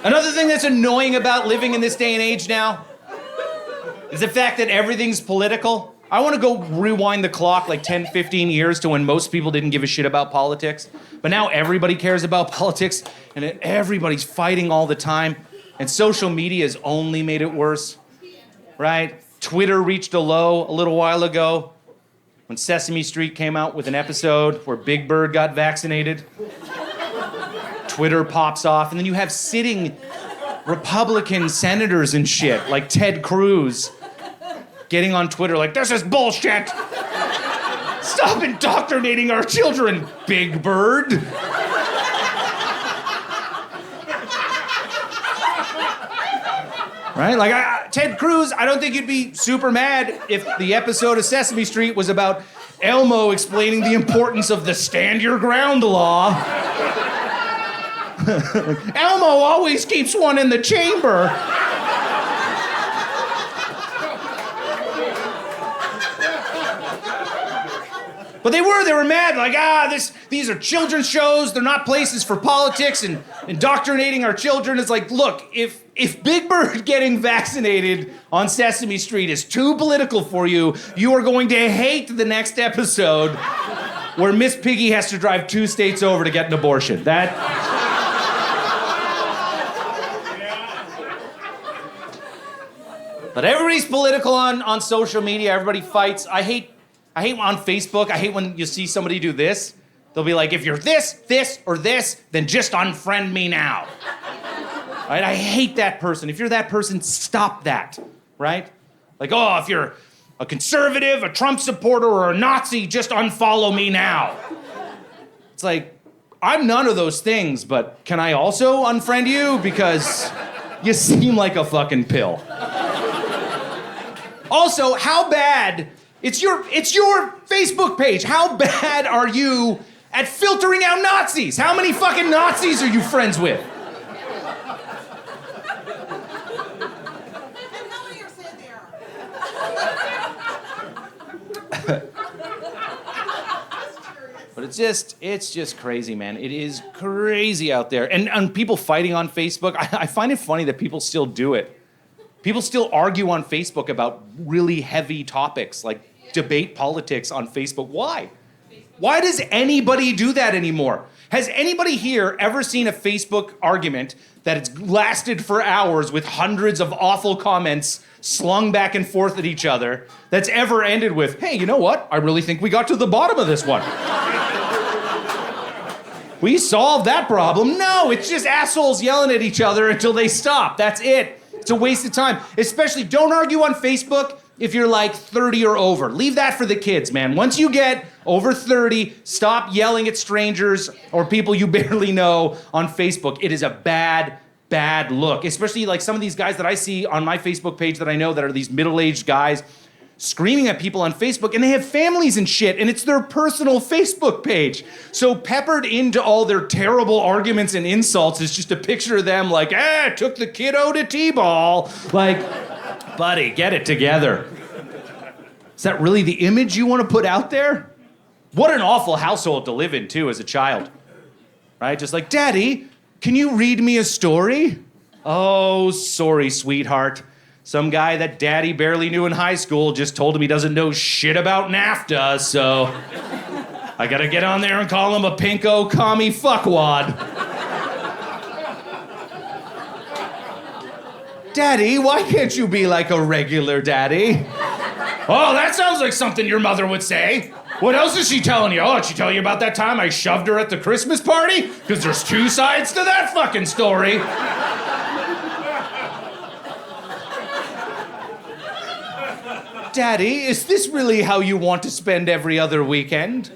Another thing that's annoying about living in this day and age now is the fact that everything's political. I want to go rewind the clock like 10, 15 years to when most people didn't give a shit about politics. But now everybody cares about politics and everybody's fighting all the time. And social media has only made it worse, right? Twitter reached a low a little while ago when Sesame Street came out with an episode where Big Bird got vaccinated. Twitter pops off, and then you have sitting Republican senators and shit like Ted Cruz getting on Twitter like, this is bullshit. Stop indoctrinating our children, Big Bird. Right? Like, Ted Cruz, I don't think you'd be super mad if the episode of Sesame Street was about Elmo explaining the importance of the stand your ground law. Elmo always keeps one in the chamber. But they were mad, like, these are children's shows, they're not places for politics and indoctrinating our children. It's like, look, if Big Bird getting vaccinated on Sesame Street is too political for you, you are going to hate the next episode where Miss Piggy has to drive 2 states over to get an abortion. But everybody's political on social media, everybody fights. I hate on Facebook, I hate when you see somebody do this. They'll be like, if you're this, or this, then just unfriend me now. Right? I hate that person. If you're that person, stop that, right? Like, oh, if you're a conservative, a Trump supporter, or a Nazi, just unfollow me now. It's like, I'm none of those things, but can I also unfriend you? Because you seem like a fucking pill. Also, how bad... It's your Facebook page. How bad are you at filtering out Nazis? How many fucking Nazis are you friends with? And how many are said there? But it's just crazy, man. It is crazy out there. And people fighting on Facebook, I find it funny that people still do it. People still argue on Facebook about really heavy topics, like debate politics on Facebook. Why? Why does anybody do that anymore? Has anybody here ever seen a Facebook argument that has lasted for hours with hundreds of awful comments slung back and forth at each other that's ever ended with, hey, you know what? I really think we got to the bottom of this one. We solved that problem. No, it's just assholes yelling at each other until they stop. That's it. It's a waste of time. Especially, don't argue on Facebook if you're like 30 or over. Leave that for the kids, man. Once you get over 30, stop yelling at strangers or people you barely know on Facebook. It is a bad look. Especially like some of these guys that I see on my Facebook page that I know that are these middle-aged guys screaming at people on Facebook, and they have families and shit, and it's their personal Facebook page. So peppered into all their terrible arguments and insults is just a picture of them like, took the kiddo to T-ball. Like, buddy, get it together. Is that really the image you want to put out there? What an awful household to live in, too, as a child. Right? Just like, Daddy, can you read me a story? Oh, sorry, sweetheart. Some guy that Daddy barely knew in high school just told him he doesn't know shit about NAFTA, so I gotta get on there and call him a pinko commie fuckwad. Daddy, why can't you be like a regular daddy? Oh, that sounds like something your mother would say. What else is she telling you? Oh, did she tell you about that time I shoved her at the Christmas party? Because there's 2 sides to that fucking story. Daddy, is this really how you want to spend every other weekend?